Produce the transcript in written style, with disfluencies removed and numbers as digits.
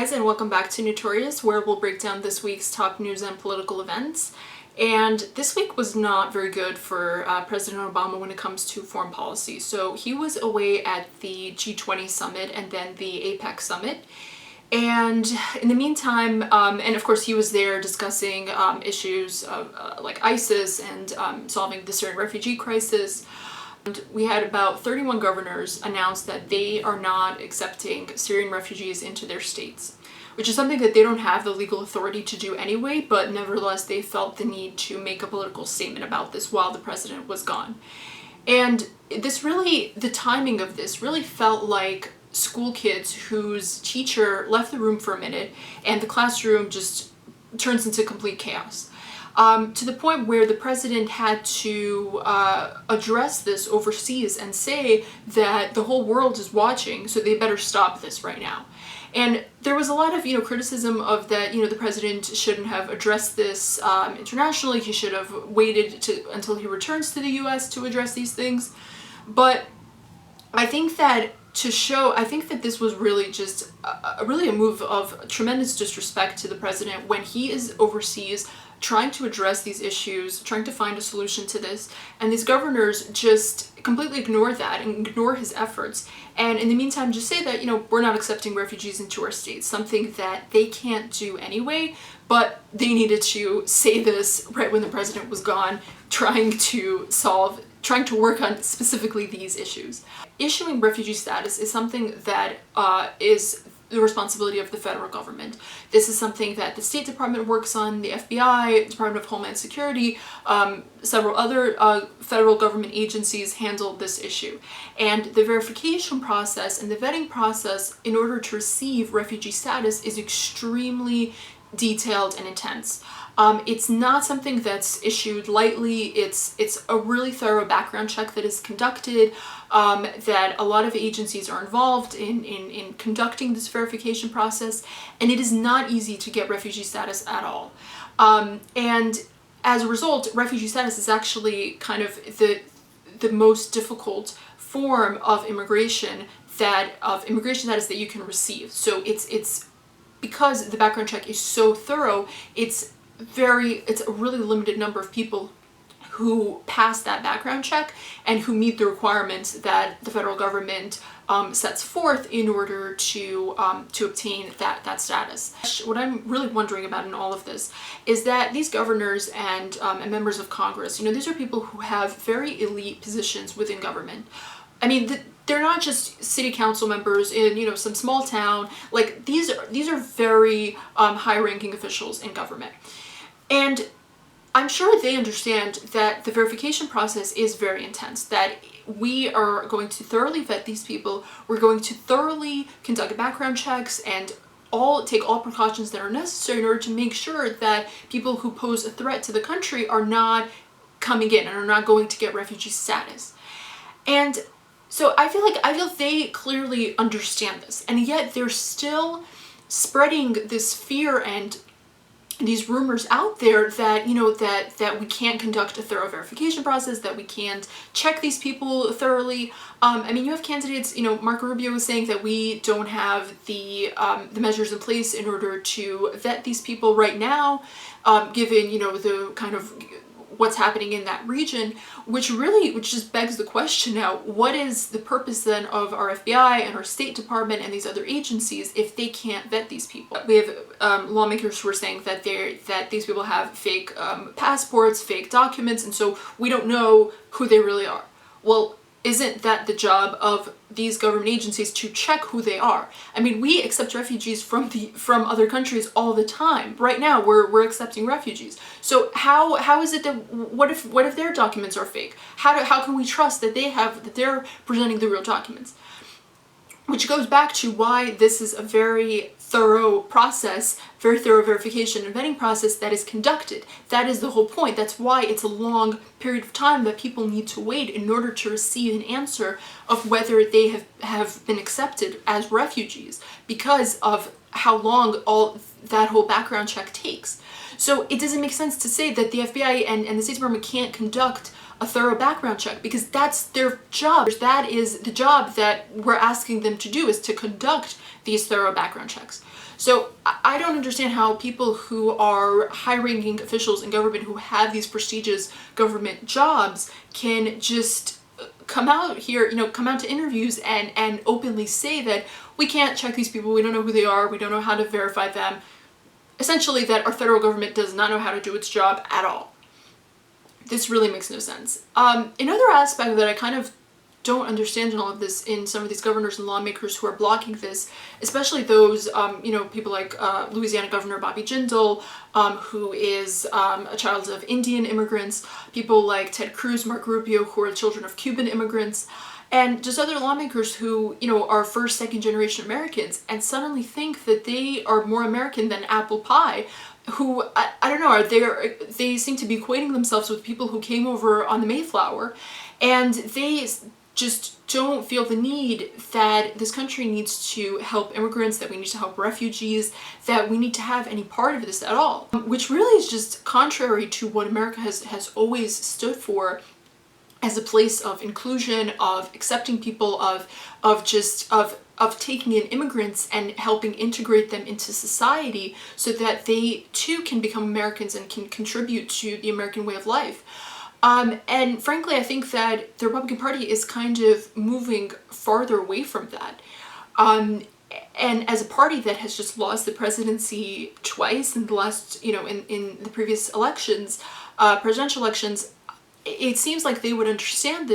guys, and welcome back to Newtorious, where we'll break down this week's top news and political events. And this week was not very good for President Obama when it comes to foreign policy. So he was away at the G20 summit and then the APEC summit. And in the meantime, and of course he was there discussing issues like ISIS and solving the Syrian refugee crisis. And we had about 31 governors announce that they are not accepting Syrian refugees into their states, which is something that they don't have the legal authority to do anyway, but nevertheless they felt the need to make a political statement about this while the president was gone. And the timing of this really felt like school kids whose teacher left the room for a minute and the classroom just turns into complete chaos. To the point where the president had to address this overseas and say that the whole world is watching, so they better stop this right now. And there was a lot of, criticism of that, the president shouldn't have addressed this internationally. He should have waited until he returns to the US to address these things. But I think that this was really just a move of tremendous disrespect to the president when he is overseas trying to address these issues, trying to find a solution to this, and these governors just completely ignore that and ignore his efforts, and in the meantime just say that, we're not accepting refugees into our states, something that they can't do anyway, but they needed to say this right when the president was gone, trying to work on specifically these issues. Issuing refugee status is something that is the responsibility of the federal government. This is something that the State Department works on, the FBI, Department of Homeland Security, several other federal government agencies handle this issue. And the verification process and the vetting process in order to receive refugee status is extremely detailed and intense. It's not something that's issued lightly. It's a really thorough background check that is conducted, that a lot of agencies are involved in conducting this verification process, and it is not easy to get refugee status at all. And as a result, refugee status is actually kind of the most difficult form of immigration status that you can receive. So it's because the background check is so thorough, it's a really limited number of people who pass that background check and who meet the requirements that the federal government sets forth in order to obtain that status. What I'm really wondering about in all of this is that these governors and members of Congress, these are people who have very elite positions within government. I mean, they're not just city council members in some small town. Like these are very high-ranking officials in government. And I'm sure they understand that the verification process is very intense, that we are going to thoroughly vet these people, we're going to thoroughly conduct background checks and take all precautions that are necessary in order to make sure that people who pose a threat to the country are not coming in and are not going to get refugee status. And so I feel they clearly understand this, and yet they're still spreading this fear and these rumors out there that that we can't conduct a thorough verification process, that we can't check these people thoroughly. You have candidates, Marco Rubio was saying that we don't have the measures in place in order to vet these people right now, given the kind of what's happening in that region, which just begs the question now, what is the purpose then of our FBI and our State Department and these other agencies if they can't vet these people? We have lawmakers who are saying that these people have fake passports, fake documents, and so we don't know who they really are. Well, isn't that the job of these government agencies to check who they are? I mean, we accept refugees from other countries all the time. Right now, we're accepting refugees. So how is it that what if their documents are fake? How can we trust that they're presenting the real documents? Which goes back to why this is a very thorough process, very thorough verification and vetting process that is conducted. That is the whole point. That's why it's a long period of time that people need to wait in order to receive an answer of whether they have been accepted as refugees, because of how long that whole background check takes. So it doesn't make sense to say that the FBI and the State Department can't conduct a thorough background check, because that's their job. That is the job that we're asking them to do, is to conduct these thorough background checks. So I don't understand how people who are high-ranking officials in government who have these prestigious government jobs can just come out here, come out to interviews and openly say that we can't check these people, we don't know who they are, we don't know how to verify them. Essentially that our federal government does not know how to do its job at all. This really makes no sense. Another aspect that I kind of don't understand in all of this in some of these governors and lawmakers who are blocking this, especially those, people like Louisiana Governor Bobby Jindal, who is a child of Indian immigrants, people like Ted Cruz, Mark Rubio, who are children of Cuban immigrants, and just other lawmakers who, are first, second generation Americans and suddenly think that they are more American than apple pie, who, I don't know, they seem to be equating themselves with people who came over on the Mayflower, and they just don't feel the need that this country needs to help immigrants, that we need to help refugees, that we need to have any part of this at all. Which really is just contrary to what America has always stood for as a place of inclusion, of accepting people, of taking in immigrants and helping integrate them into society so that they too can become Americans and can contribute to the American way of life. And frankly, I think that the Republican Party is kind of moving farther away from that. And as a party that has just lost the presidency twice in the last, in the previous elections, presidential elections, it seems like they would understand this